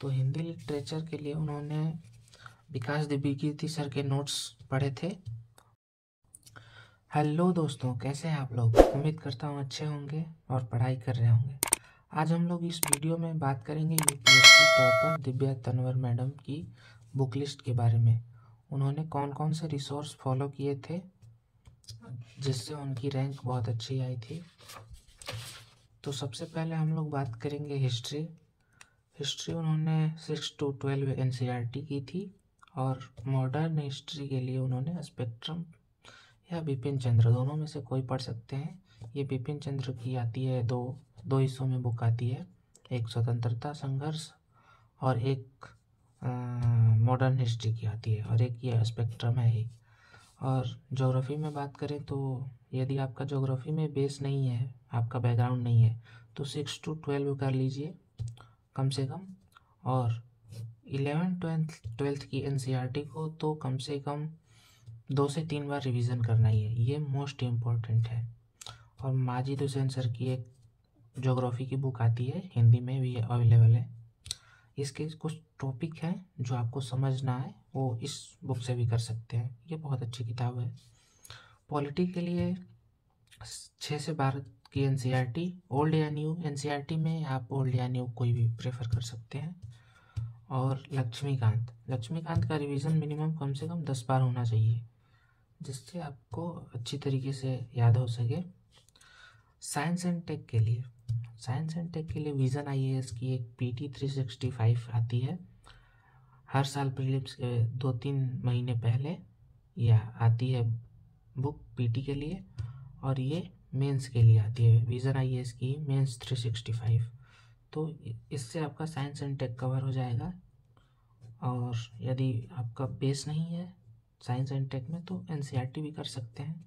तो हिंदी लिटरेचर के लिए उन्होंने विकास दिव्यकीर्ति सर के नोट्स पढ़े थे। हेलो दोस्तों, कैसे हैं आप लोग? उम्मीद करता हूँ अच्छे होंगे और पढ़ाई कर रहे होंगे। आज हम लोग इस वीडियो में बात करेंगे UPSC topper Divya Tanwar madam की बुक लिस्ट के बारे में। उन्होंने कौन कौन से रिसोर्स फॉलो किए थे जिससे उनकी रैंक बहुत अच्छी आई थी। तो सबसे पहले हम लोग बात करेंगे हिस्ट्री उन्होंने 6 to 12 एनसीईआरटी की थी और मॉडर्न हिस्ट्री के लिए उन्होंने स्पेक्ट्रम या बिपिन चंद्र, दोनों में से कोई पढ़ सकते हैं। ये बिपिन चंद्र की आती है, दो हिस्सों में बुक आती है, एक स्वतंत्रता संघर्ष और एक मॉडर्न हिस्ट्री की आती है और एक ये स्पेक्ट्रम है ही। और ज्योग्राफी में बात करें तो यदि आपका ज्योग्राफी में बेस नहीं है, आपका बैकग्राउंड नहीं है, तो 6 to 12 कर लीजिए कम से कम। और 11th-12th की एनसीईआरटी को तो कम से कम 2 से 3 बार रिवीजन करना ही है, ये मोस्ट इम्पोर्टेंट है। और माजिद हुसैन सर की एक ज्योग्राफी की बुक आती है, हिंदी में भी अवेलेबल है। इसके कुछ टॉपिक हैं जो आपको समझना है, वो इस बुक से भी कर सकते हैं, ये बहुत अच्छी किताब है। पॉलिटी के लिए 6 से 12 की एनसीईआरटी, ओल्ड या न्यू। एनसीईआरटी में आप ओल्ड या न्यू कोई भी प्रेफर कर सकते हैं। और लक्ष्मीकांत का रिवीजन मिनिमम कम से कम 10 बार होना चाहिए, जिससे आपको अच्छी तरीके से याद हो सके। साइंस एंड टेक के लिए विजन आईएएस की एक पीटी 365 आती है। हर साल प्रीलिम्स के 2-3 महीने पहले यह आती है बुक पीटी के लिए, और ये मेंस के लिए आती है, विजन आईएएस की मेंस 365। तो इससे आपका साइंस एंड टेक कवर हो जाएगा। और यदि आपका बेस नहीं है साइंस एंड टेक में तो एनसीईआरटी भी कर सकते हैं।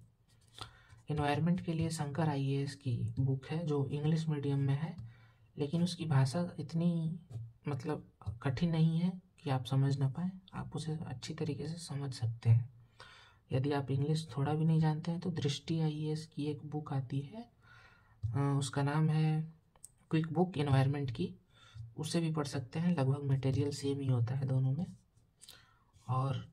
एनवायरनमेंट के लिए शंकर आईएएस की बुक है जो इंग्लिश मीडियम में है, लेकिन उसकी भाषा इतनी कठिन नहीं है कि आप समझ ना पाए, आप उसे अच्छी तरीके से समझ सकते हैं। यदि आप इंग्लिश थोड़ा भी नहीं जानते हैं तो दृष्टि आईएएस की एक बुक आती है, उसका नाम है क्विक बुक एनवायरनमेंट की, उससे भी पढ़ सकते हैं। लगभग मटेरियल सेम ही होता है दोनों में। और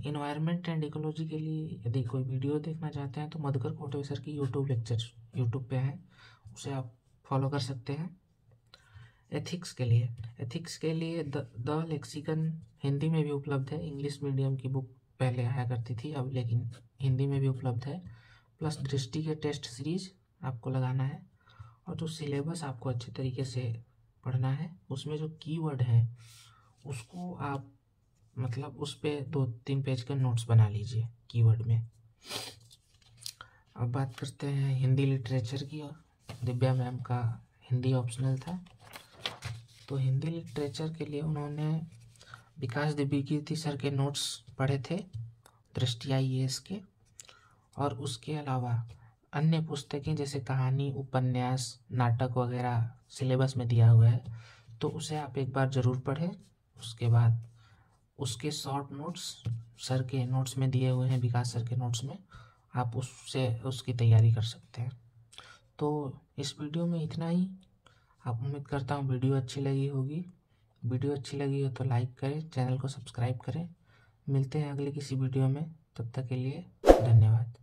इन्वायरमेंट एंड इकोलॉजी के लिए यदि कोई वीडियो देखना चाहते हैं तो मधुकर कोटवे सर की यूट्यूब लेक्चर यूट्यूब पे है, उसे आप फॉलो कर सकते हैं। एथिक्स के लिए द लेक्सिकन हिंदी में भी उपलब्ध है। इंग्लिश मीडियम की बुक पहले आया करती थी, अब लेकिन हिंदी में भी उपलब्ध है। प्लस दृष्टि के टेस्ट सीरीज आपको लगाना है, और जो सिलेबस आपको अच्छे तरीके से पढ़ना है, उसमें जो कीवर्ड है उसको आप उस पे 2-3 पेज के नोट्स बना लीजिए कीवर्ड में। अब बात करते हैं हिंदी लिटरेचर की, और दिव्या मैम का हिंदी ऑप्शनल था। तो हिंदी लिटरेचर के लिए उन्होंने विकास दिव्यकीर्ति सर के नोट्स पढ़े थे, दृष्टि आईएएस के। और उसके अलावा अन्य पुस्तकें जैसे कहानी, उपन्यास, नाटक वगैरह सिलेबस में दिया हुआ है, तो उसे आप एक बार ज़रूर पढ़ें। उसके बाद उसके शॉर्ट नोट्स सर के नोट्स में दिए हुए हैं, विकास सर के नोट्स में, आप उससे उसकी तैयारी कर सकते हैं। तो इस वीडियो में इतना ही। आप उम्मीद करता हूँ वीडियो अच्छी लगी होगी। वीडियो अच्छी लगी हो तो लाइक करें, चैनल को सब्सक्राइब करें। मिलते हैं अगले किसी वीडियो में, तब तक के लिए धन्यवाद।